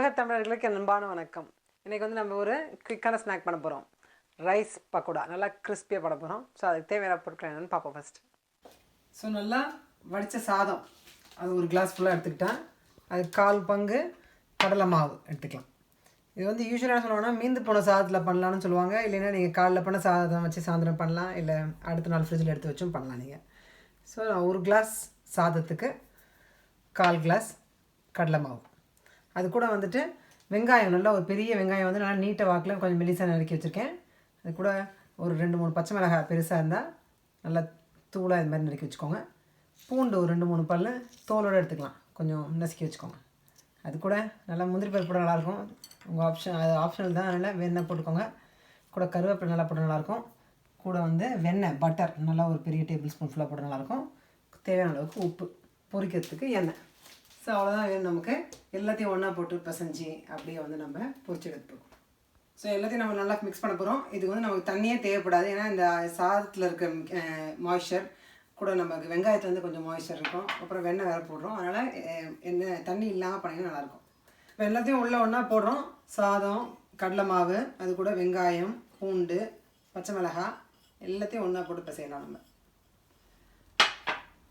உலக தமிழர்களுக்கு அன்பான வணக்கம். இன்றைக்கி வந்து நம்ம ஒரு குயிக்கான ஸ்நாக் பண்ண போகிறோம். ரைஸ் பக்கோடா நல்லா கிறிஸ்பியாக பண்ண போகிறோம். ஸோ அதுக்கு தேவையான பொருட்கள் என்னென்னு பார்ப்போம் ஃபஸ்ட்டு. ஸோ நல்லா வடித்த சாதம் அது ஒரு கிளாஸ் ஃபுல்லாக எடுத்துக்கிட்டேன். அதுக்கு 1/4 பங்கு கடலை மாவு எடுத்துக்கலாம். இது வந்து யூஸ்வலாக சொல்லுவாங்கன்னா மீந்து போன சாதத்தில் பண்ணலான்னு சொல்லுவாங்க. இல்லைன்னா நீங்கள் காலைல பண்ண சாதம் வச்சு சாயந்தரம் பண்ணலாம், இல்லை அடுத்த நாள் ஃப்ரிட்ஜில் எடுத்து வச்சும் பண்ணலாம் நீங்கள். ஸோ ஒரு கிளாஸ் சாதத்துக்கு 1/4 கிளாஸ் கடலை மாவு. அது கூட வந்துட்டு வெங்காயம், நல்லா ஒரு பெரிய வெங்காயம் வந்து நல்லா நீட்டை வாக்கில் கொஞ்சம் மெலிசாக நறுக்கி வச்சுருக்கேன். அது கூட ஒரு 2-3 பச்சை மிளகாய் பெருசாக இருந்தால் நல்லா தூளாக இது மாதிரி நறுக்கி வச்சுக்கோங்க. பூண்டு ஒரு 2-3 பல் தோலோடு எடுத்துக்கலாம், கொஞ்சம் நசுக்கி வச்சுக்கோங்க. அது கூட நல்லா முந்திரி பருப்பு போட நல்லாயிருக்கும். உங்கள் அது ஆப்ஷனல் தான், அதனால் வெண்ணெய் போட்டுக்கோங்க. கூட கருவேப்பிலை நல்லா போட நல்லாயிருக்கும். கூட வந்து வெண்ணெய் பட்டர் நல்லா ஒரு பெரிய டேபிள் ஸ்பூன் ஃபுல்லாக போட நல்லாயிருக்கும். தேவையான அளவுக்கு உப்பு, பொரிக்கிறதுக்கு எண்ணெய். ஸோ அவ்வளோதான் வேணும் நமக்கு. எல்லாத்தையும் ஒன்றா போட்டு பிசைஞ்சு அப்படியே வந்து நம்ம பொரிச்சு எடுத்துப்போம். ஸோ எல்லாத்தையும் நம்ம நல்லா மிக்ஸ் பண்ண போகிறோம். இதுக்கு வந்து நமக்கு தண்ணியே தேவைப்படாது, ஏன்னா இந்த சாதத்தில் இருக்க மாய்ஸ்சர் கூட நமக்கு வெங்காயத்தில் வந்து கொஞ்சம் மாய்ஸ்சர் இருக்கும். அப்புறம் வெண்ணெய் வேறு போடுறோம், அதனால் எண்ணெய் தண்ணி இல்லாமல் பண்ணிங்கன்னா நல்லாயிருக்கும். இப்போ எல்லாத்தையும் உள்ளே ஒன்றா போடுறோம். சாதம், கடலை மாவு, அது கூட வெங்காயம், பூண்டு, பச்சை மிளகாய் எல்லாத்தையும் ஒன்றா போட்டு பிசையலாம். நம்ம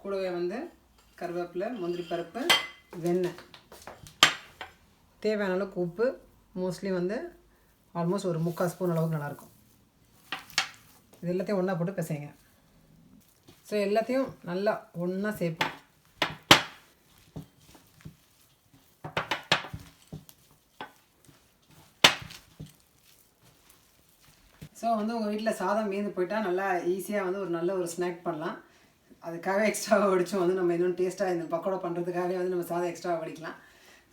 கூடவே வந்து கருவேப்பிலை, முந்திரி பருப்பு, வெண்ணெய், தேவையான அளவுக்கு உப்பு, மோஸ்ட்லி வந்து ஆல்மோஸ்ட் ஒரு 3/4 ஸ்பூன் அளவுக்கு நல்லாயிருக்கும். இது எல்லாத்தையும் ஒன்றா போட்டு பிசைங்க. ஸோ எல்லாத்தையும் நல்லா ஒன்றா சேர்ப்போம். ஸோ வந்து உங்கள் வீட்டில் சாதம் மீந்து போயிட்டால் நல்லா ஈஸியாக வந்து ஒரு நல்ல ஒரு ஸ்நாக் பண்ணலாம். அதுக்காக எக்ஸ்ட்ராவாக வடித்தோம் வந்து நம்ம இன்னும் டேஸ்ட்டாக இந்த பக்கோடா பண்ணுறதுக்காகவே வந்து நம்ம சாதம் எக்ஸ்ட்ராவாக வடிக்கலாம்.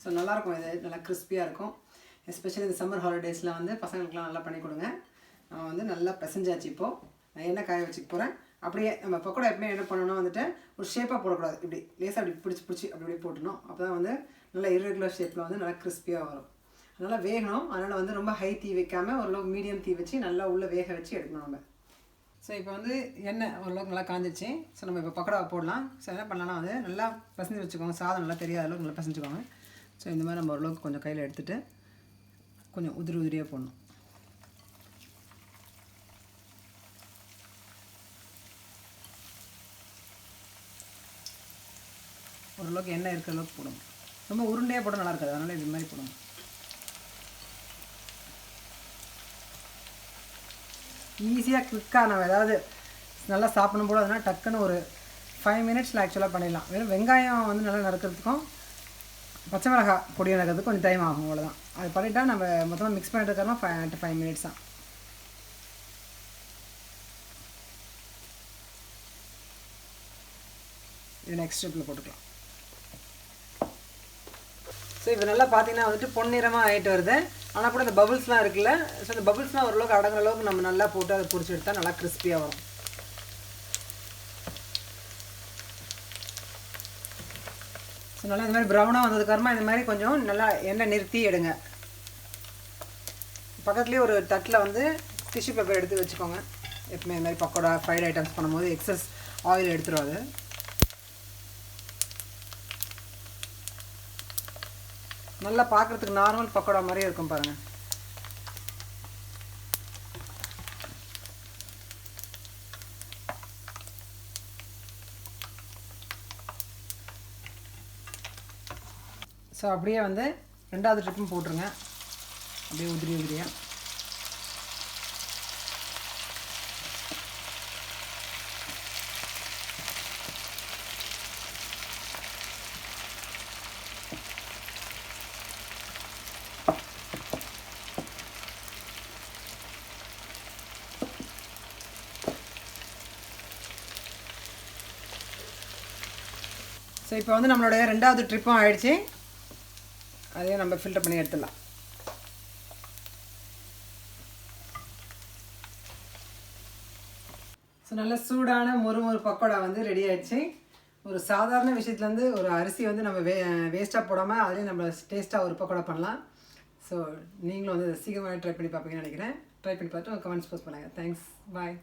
ஸோ நல்லாயிருக்கும், இது நல்லா கிறிஸ்பியாக இருக்கும். எஸ்பெஷலி இந்த சம்மர் ஹாலிடேஸில் வந்து பசங்களுக்குலாம் நல்லா பண்ணி கொடுங்க. நம்ம வந்து நல்லா பிசைஞ்சாச்சு. இப்போது நான் எண்ணெய் காய வச்சுக்க போகிறேன். அப்படியே நம்ம பக்கோடா எப்பவுமே என்ன பண்ணணும்னா வந்துட்டு ஒரு ஷேப்பாக போடக்கூடாது, இப்படி லேசாக அப்படி பிடிச்சி அப்படி போட்டணும். அப்போ தான் வந்து நல்லா இர்ரெகுலர் ஷேப்பில் வந்து நல்லா கிறிஸ்பியாக வரும். அதனால் வேகணும். அதனால் வந்து ரொம்ப ஹை தீ வைக்காமல் ஓரளவுக்கு மீடியம் தீ வச்சு நல்லா உள்ளே வேக வச்சு எடுக்கணும் நம்ம. ஸோ இப்போ வந்து எண்ணெய் ஓரளவுக்கு நல்லா காஞ்சிச்சு. ஸோ நம்ம இப்போ பக்கோடாவை போடலாம். ஸோ என்ன பண்ணலாம்னா வந்து நல்லா பிசைஞ்சு வச்சுக்கோங்க. சாதம் நல்லா தெரியாத அளவுக்கு நல்லா பிசைஞ்சுக்கோங்க. ஸோ இந்த மாதிரி நம்ம ஓரளவுக்கு கொஞ்சம் கையில் எடுத்துகிட்டு கொஞ்சம் உதிரியாக போடணும். ஓரளவுக்கு எண்ணெய் இருக்கிற அளவுக்கு போடணும். ரொம்ப உருண்டையாக போட நல்லா இருக்காது, அதனால் இது மாதிரி போடணும். ஈஸியாக குயிக்காக நம்ம ஏதாவது நல்லா சாப்பிடணும் போல அதனால் டக்குன்னு ஒரு 5 மினிட்ஸில் ஆக்சுவலாக பண்ணிடலாம். வெறும் வெங்காயம் வந்து நல்லா நறுக்கிறதுக்கும் பச்சை மிளகாய் பொடியை நறுக்கிறதுக்கு கொஞ்சம் டைம் ஆகும், அவ்வளோதான். அது பண்ணிவிட்டா நம்ம மொத்தமாக மிக்ஸ் பண்ணிட்டு இருக்கிறோம் 5 மினிட்ஸ் தான். இது நெக்ஸ்ட் ஸ்டெப்பில் போட்டுக்கலாம். ஸோ இப்போ நல்லா பார்த்தீங்கன்னா வந்துட்டு பொன்னிறமாக ஆகிட்டு வருது. ஆனால் கூட இந்த பபுள்ஸ்லாம் இருக்குல்ல, ஸோ இந்த பபுள்ஸ்லாம் ஓரளவுக்கு அடங்குற அளவுக்கு நம்ம நல்லா போட்டு அதை பொரிச்சு எடுத்தால் நல்லா கிறிஸ்பியாக வரும். ஸோ நல்லா இந்த மாதிரி ப்ரௌனாக வந்ததுக்கப்புறமா இந்த மாதிரி கொஞ்சம் நல்லா எண்ணெய் நிறுத்தி எடுங்க. பக்கத்துலேயே ஒரு தட்டில் வந்து டிஷ்யூ பேப்பர் எடுத்து வச்சுக்கோங்க. எப்பவுமே இந்த மாதிரி பக்கோடா ஃப்ரைட் ஐட்டம்ஸ் பண்ணும்போது எக்ஸஸ் ஆயில் எடுத்துரும் அது. நல்லா பார்க்குறதுக்கு நார்மல் பக்கோடா மாதிரியே இருக்கும் பாருங்கள். ஸோ அப்படியே வந்து 2வது ட்ரிப்பும் போட்டுருங்க, அப்படியே உதிரியாக. ஸோ இப்போ வந்து நம்மளுடைய 2வது ட்ரிப்பும் ஆகிடுச்சு. அதையும் நம்ம ஃபில்டர் பண்ணி எடுத்துடலாம். ஸோ நல்ல சூடான மொறு பக்கோடா வந்து ரெடி ஆகிடுச்சு. ஒரு சாதாரண விஷயத்துலேருந்து ஒரு அரிசி வந்து நம்ம வேஸ்ட்டாக போடாமல் அதுலேயும் நம்ம டேஸ்ட்டாக ஒரு பக்கோடா பண்ணலாம். ஸோ நீங்களும் வந்து சீக்கிரமாக ட்ரை பண்ணி பார்ப்பீங்கன்னு நினைக்கிறேன். ட்ரை பண்ணி பார்த்து கமெண்ட்ஸ் போஸ்ட் பண்ணுங்கள். தேங்க்ஸ், பாய்.